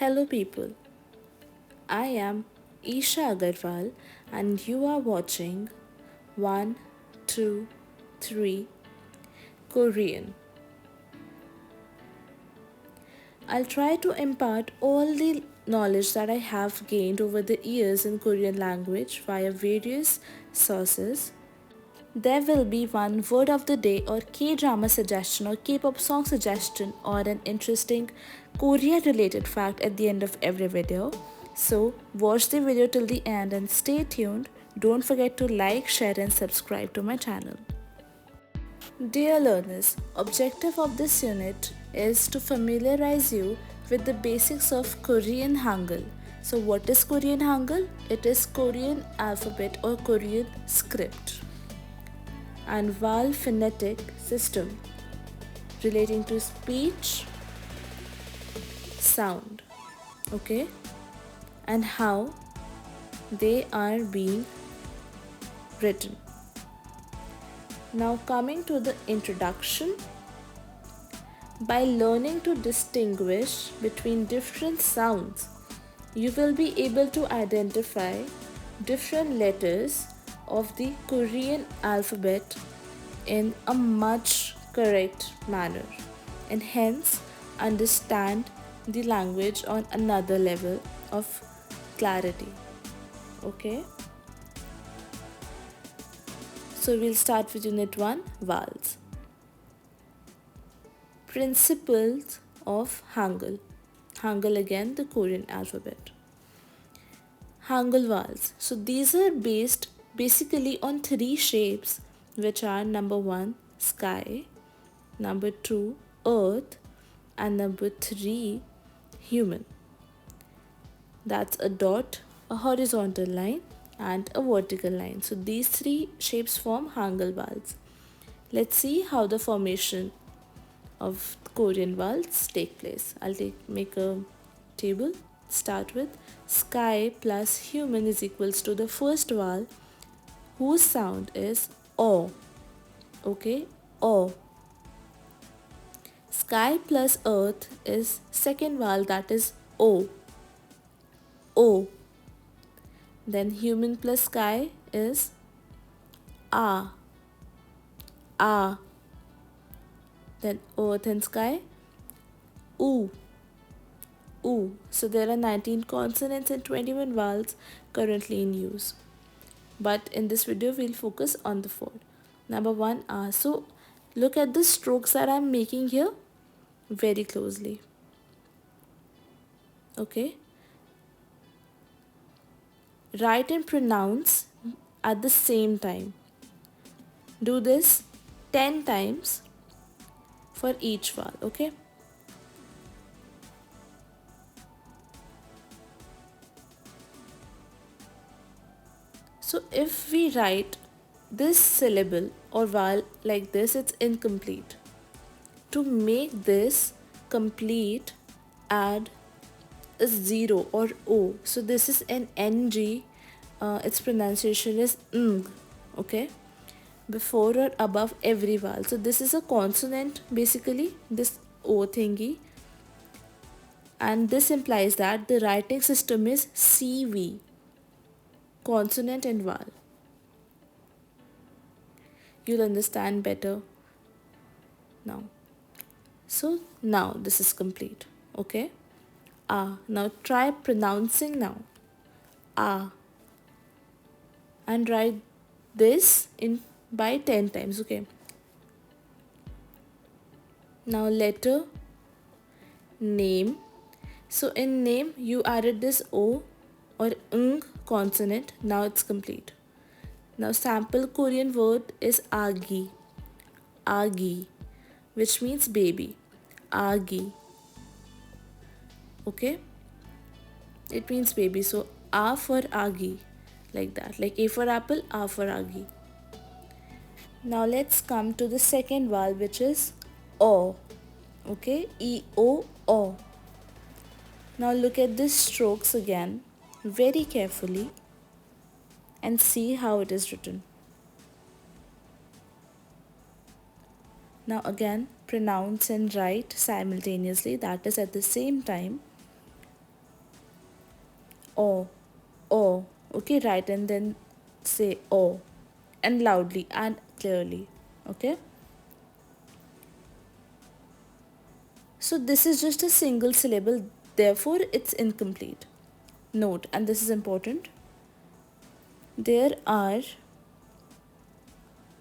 Hello, people. I am Isha Agarwal, and you are watching 1, 2, 3 Korean. I'll try to impart all the knowledge that I have gained over the years in Korean language via various sources. There will be one word of the day or K-drama suggestion or K-pop song suggestion or an interesting Korea related fact at the end of every video. So watch the video till the end and stay tuned. Don't forget to like, share and subscribe to my channel. Dear learners, objective of this unit is to familiarize you with the basics of Korean Hangul. So what is Korean Hangul? It is Korean alphabet or Korean script and vowel phonetic system relating to speech, sound, okay, and how they are being written. Now coming to the introduction, by learning to distinguish between different sounds, you will be able to identify different letters of the Korean alphabet in a much correct manner and hence understand the language on another level of clarity. Okay, so we'll start with unit 1, vowels. Principles of Hangul. Hangul again, the Korean alphabet. Hangul vowels. So these are based basically on three shapes, which are number 1, sky, number 2, earth, and number 3, human. That's a dot, a horizontal line, and a vertical line. So these three shapes form Hangul vowels. Let's see how the formation of Korean vowels take place. I'll make a table. Start with sky plus human is equals to the first vowel whose sound is O. Okay, O. Sky plus earth is second vowel, that is O. O. Then human plus sky is A. A. Then earth and sky, U. U. So there are 19 consonants and 21 vowels currently in use. But in this video, we'll focus on the 4. Number 1, A. So look at the strokes that I'm making here very closely. Okay. Write and pronounce at the same time. Do this 10 times for each vowel. Okay. So if we write this syllable or vowel like this, it's incomplete. To make this complete, add a 0 or O. So this is an NG. Its pronunciation is ng. Okay, before or above every vowel. So this is a consonant basically, this O thingy. And this implies that the writing system is CV, consonant and vowel. You'll understand better now. So now this is complete. Okay. Ah. Now try pronouncing now. Ah. And write this in by 10 times. Okay. Now letter, name. So in name you added this O or ng consonant. Now it's complete. Now sample Korean word is agi. Agi, which means baby. Agi. Okay, it means baby. So A for agi, like that, like A for apple, A for agi. Now let's come to the second vowel, which is O. Okay, E-O-O. Now look at the strokes again very carefully and see how it is written. Now again pronounce and write simultaneously, that is at the same time. O, O. Okay, right, and then say O, and loudly and clearly. Okay. So this is just a single syllable, therefore it's incomplete. Note, and this is important, there are,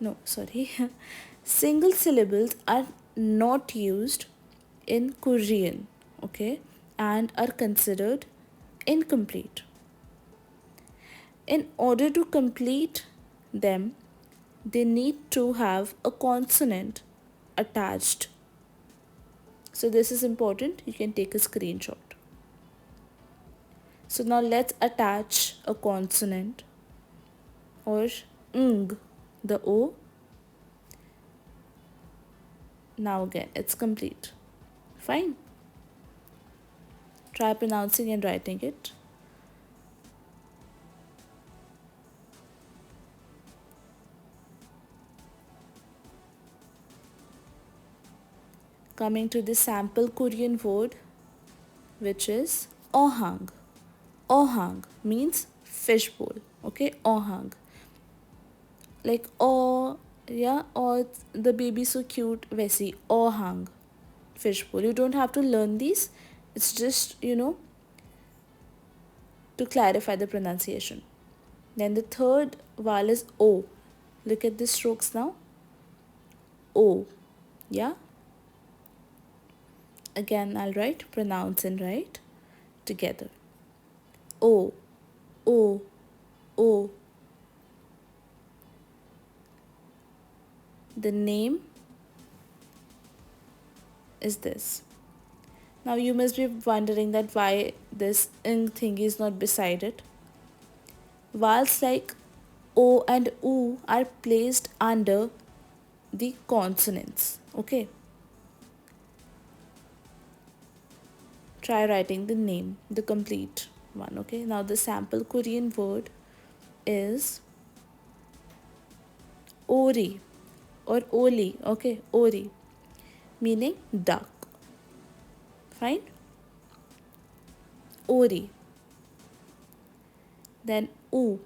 no, sorry, single syllables are not used in Korean, okay, and are considered incomplete. In order to complete them, they need to have a consonant attached. So this is important, you can take a screenshot. So now let's attach a consonant, or ng, the O. Now again, it's complete. Fine. Try pronouncing and writing it. Coming to the sample Korean word, which is ohang. Ohang means fishbowl. Okay, ohang. Like oh, yeah, oh, the baby so cute. Vesi ohang, fishbowl. You don't have to learn these. It's just to clarify the pronunciation. Then the third vowel is O. Look at the strokes now. O. Yeah. Again, I'll write pronounce and write together. O. O. O. The name is this. Now you must be wondering that why this ing thing is not beside it. Vowels like O and U are placed under the consonants. Okay. Try writing the name, the complete one. Okay. Now the sample Korean word is ori or oli. Okay. Ori, meaning duck. Fine. Ori. Then U.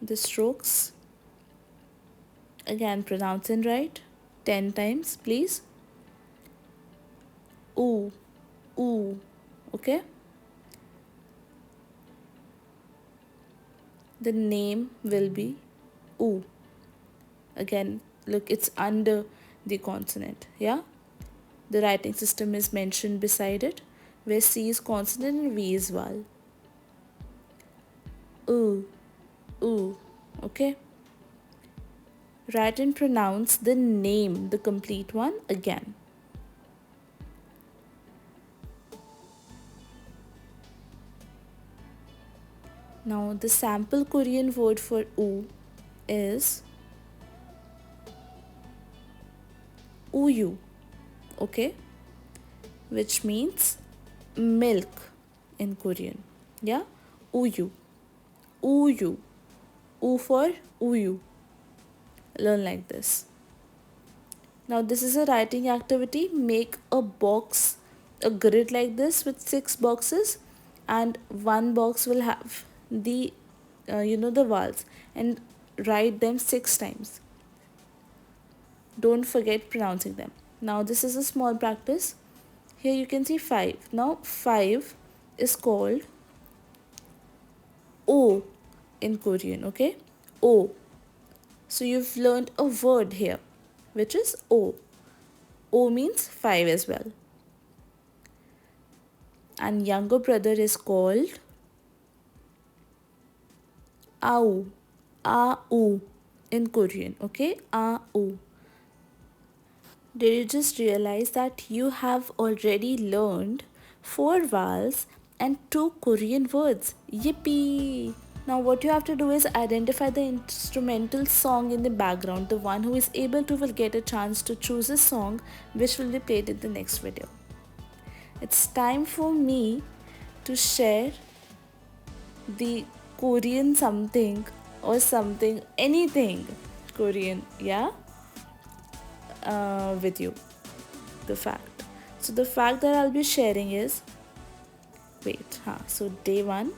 The strokes. Again, pronounce and write 10 times, please. U. U. Okay. The name will be U. Again, look, it's under the consonant. Yeah. The writing system is mentioned beside it, where C is consonant and V is vowel. U. U. Okay. Write and pronounce the name, the complete one, again. Now the sample Korean word for U is uyu. Okay, which means milk in Korean. Yeah, uyu. Uyu. U for uyu. Learn like this. Now this is a writing activity. Make a box, a grid like this with 6 boxes, and one box will have the the vowels, and write them 6 times. Don't forget pronouncing them. Now this is a small practice. Here you can see 5. Now 5 is called O in Korean. Okay, O. So you've learned a word here, which is O. O means 5 as well. And younger brother is called Au. Au in Korean. Okay, Au. Did you just realize that you have already learned 4 vowels and 2 Korean words? Yippee! Now what you have to do is identify the instrumental song in the background. The one who is able to will get a chance to choose a song which will be played in the next video. It's time for me to share the Korean something or something, anything Korean, yeah, with you. The fact. So the fact that I'll be sharing is Wait, so day 1,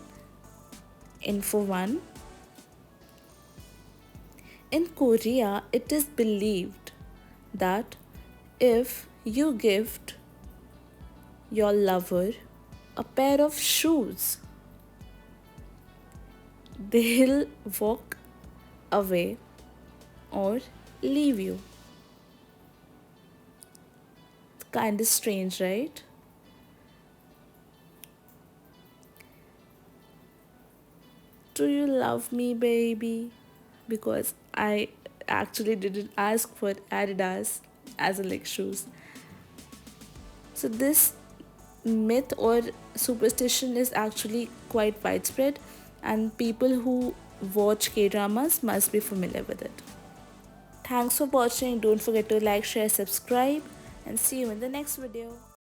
info 1. In Korea, it is believed that if you gift your lover a pair of shoes, they'll walk away or leave you. Kind of strange, right? Do you love me, baby? Because I actually didn't ask for Adidas as a like shoes. So this myth or superstition is actually quite widespread, and people who watch K-dramas must be familiar with it. Thanks for watching. Don't forget to like, share, subscribe, and see you in the next video.